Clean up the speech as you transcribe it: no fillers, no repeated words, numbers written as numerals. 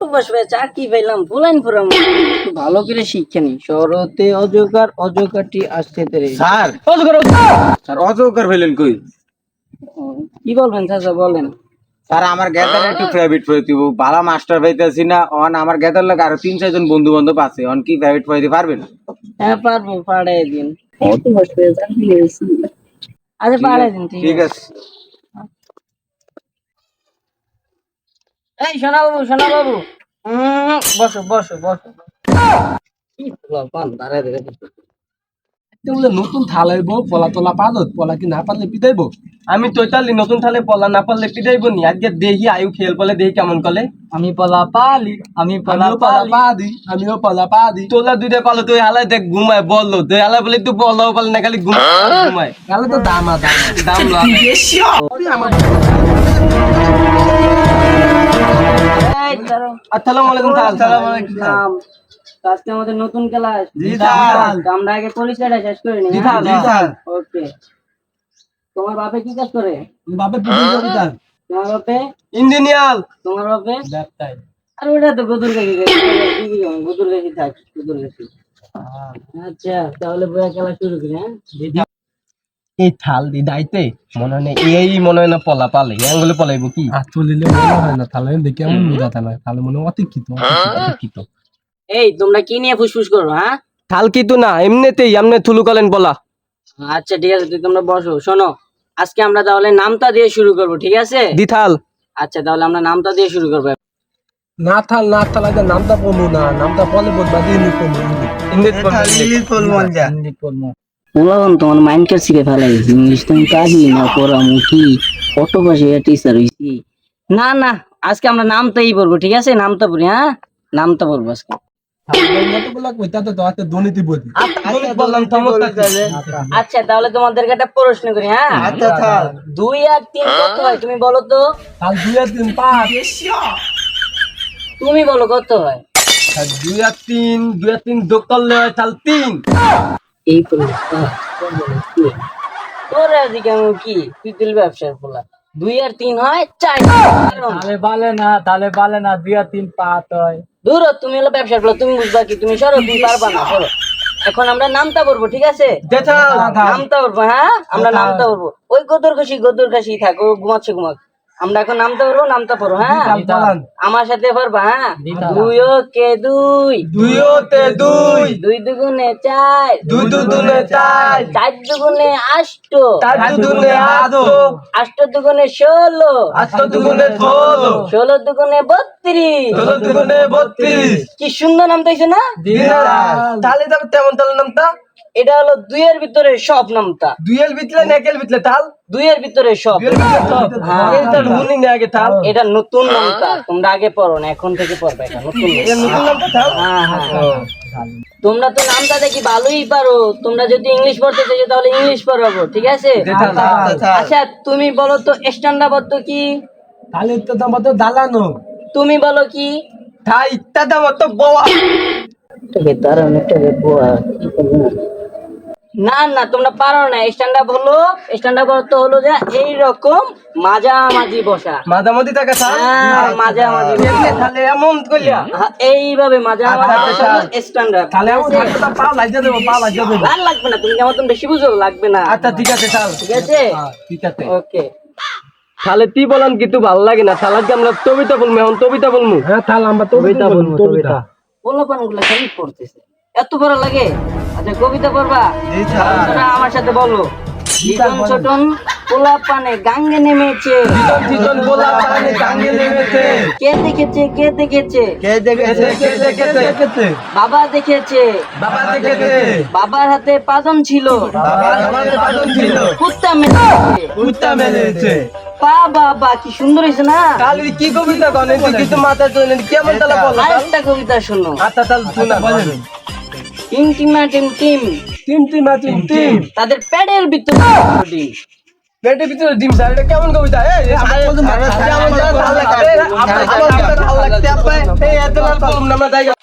বসবে চাকরি পাইলাম ফুলাইন ফুরাম ভালো করে শিক্ষা নি শরতে অজগার অজগাটি আসতে তেরে স্যার অজগার স্যার অজগর ফেলেন কই? কি বলবেন চাচা বলেন। স্যার আমার গেদার একটু প্রাইভেট পড়ে দিব ভালো মাস্টার পাইতেছি না। অন আমার গেদার লাগে আরো 3-4 জন বন্ধু বান্ধব আছে, অন কি প্রাইভেট পড়াইতে পারবেন? হ্যাঁ পারবো, পাড়াই দিন। কত বসবে চাকরি হয়েছি। আচ্ছা পাড়াই দিন, ঠিক আছে। এই সোনা বাবু, সোনা বাবু, বসো বসো বসো। কি পান দাঁড়ায় দেখে নতুন থালাইব পলা তোলা পাদত পলা কি না পারলে পিটাইব। আমি তোইতালি নতুন থালে পলা না পারলে পিটাইব নি। আজকে দেখি আয়ু খেল বলে দেখি কেমন কলে। আমি পলা পালি, আমি পলা পা দি, আমিও পলা পা দি। তোলা দুইটা পালো তুই হালাই দেখ ঘুমায় বললো তুই হালাই বলে তুই পলাও পালে না খালি ঘুমায় তাহলে তো দাম আসসালামু আলাইকুম। আসসালামু আলাইকুম। আজকে আমাদের নতুন ক্লাস। জি স্যার। আমরা আগে পরিচয়টা শেষ করে নি। জি স্যার। ওকে। তোমার বাপে কি কাজ করে? বাপে পুলিশ অফিসার। তোমার বাপে ইঞ্জিনিয়ার। তোমার বাপে ব্যবসায়ী। আর ওটা তো গদুর গাছি গদুর গাছি থাক গদুর গাছি। আচ্ছা তাহলে বইয়া খেলা শুরু করি। হ্যাঁ এই থাল দি দাইতে মনে নেই এই মনে হয় না পলা পালে আঙ্গুলে পলাইব কি তুলিলে মনে হয় না থালে দেখে এমন বুঝাতে না থালে মনে অতিক্ষিত অতিক্ষিত। এই তোমরা কি নিয়ে ফুসফুস করো? হ্যাঁ থাল কিন্তু না এমনিতেই এমনি থুলু কলেন বলা। আচ্ছা ঠিক আছে, তোমরা বসো। শোনো, আজকে আমরা তাহলে নামতা দিয়ে শুরু করব, ঠিক আছে? দি থাল। আচ্ছা তাহলে আমরা নামতা দিয়ে শুরু করবো। না থাল আগে নামটা পড়বো না, নামটা পলে বলবা দিয়ে নি পড়বো বললাম তোমার মাইন্ড কার শিখে ফেলাই ইংলিশ তুমি কাজই না পড়ামু কি কত বসে টিচার হইছি। না না আজকে আমরা নামতাই পড়বো, ঠিক আছে? নামতা পড়ি। হ্যাঁ নামতা পড়বো আজকে। আচ্ছা তাহলে তোমাদেরকে একটা প্রশ্ন করি। হ্যাঁ 2 আর 3 কত হয় তুমি বলো তো? 2 আর 3 5। তুমি বলো কত হয়? 2 আর 3 যোগ করলে হয় তাহলে 3। এই তোর আজকে আমি কি তুই তুল ব্যবসার পোলা 2 আর 3 হয় 4। তাহলে বালে না 2 আর 3 5 হয়। দূর হ, তুমি হলো ব্যবসার পোলা, তুমি বুঝবা কি? তুমি সরো, তুমি পারবা না, সরো। এখন আমরা নামতা পড়বো, ঠিক আছে? নামতা পড়বো। হ্যাঁ আমরা নামতা পড়বো। ওই গদর খাসি থাকো, ঘুমাচ্ছে ঘুমাক। আমরা এখন নামতা পড়বো, নামতা পড়ো। হ্যাঁ আমার সাথে পারবা? হ্যাঁ 2 কে 2 2 তে 2 2 দুগুণে 4 2 দুগুণে 4 4 দুগুণে 8 4 দুগুণে 8 8 দুগুণে 16 8 দুগুণে 16 16 দুগুণে 32 16 দুগুণে 32। কি সুন্দর নাম তাইছে না? তাহলে তবে তেমন তাহলে নামটা এটা হলো 2 এর ভিতরে সব নামতা। 2 এর ভিতরে না একের ভিতরে তাল 2 এর ভিতরে সব। হ্যাঁ, এটা হুনি না আগে তাল এটা নতুন নামতা, তোমরা আগে পড়ো না, এখন থেকে পড়বে। এটা নতুন নামটা তাল। হ্যাঁ হ্যাঁ তোমরা তো নামটা দেখি ভালোই পারো। তোমরা যদি ইংলিশ পড়তে চাইছো তাহলে ইংলিশ পড়াবো, ঠিক আছে? আচ্ছা তুমি বলো তো স্ট্যান্ডার্ড কি? তাহলে তো দাম তো দালানো। তুমি বলো কি? তাই ইত্তা দাম তো বাবা না না তোমরা পারো না। স্ট্যান্ডার্ড অর্থ হলো যে এইরকম মাঝামাঝি বসা। মাঝামাঝি থাকে তাল। হ্যাঁ মাঝামাঝি তাহলে এমন কইলা এইভাবে মাঝামাঝি বসা স্ট্যান্ডার্ড। তাহলে এমন থাকলে তো পা লাগিয়ে দেব আর লাগবে না, তুমি আমার তো বেশি বুঝো, লাগবে না। আচ্ছা ঠিক আছে তাল। ঠিক আছে ঠিক আছে ওকে। তাহলে তুই বলান কিন্তু ভালো লাগে না। তাহলে আমরা কবিতা বলবো, এখন কবিতা বলবো। হ্যাঁ তাহলে আমরা কবিতা বলবো। কবিতা পোলাপানগুলো খালি পড়তেছে, এত বড় লাগে। আচ্ছা কবিতা পড়বা? আমার সাথে বলো। জীবন ছোটন পোলাপানে গাঙ্গে নেমেছে, জীবন পোলাপানে গাঙ্গে নেমেছে। কে দেখেছে কে দেখেছে কে দেখেছে কে দেখেছে বাবা দেখেছে বাবা দেখেছে। বাবার হাতে পাদম ছিল, বাবার হাতে পাদম ছিল, কুত্তা মেরেছে কুত্তা মেরেছে। বাবা কি সুন্দর হয়েছে না? তাহলে কি কবিতা বলেন? তুই কিছু মাথা চলে কেমন তাহলে বলো। আরেকটা কবিতা শোনো। আচ্ছা তাহলে শোনা বলেন। টিম টিমা টিম টিম টিম টিমা টিম টিম তাদের পেটের ভিতরে ডিম। পেটের ভিতরে ডিম স্যার, এটা কেমন কবিতা? এই এত না বললাম না জায়গা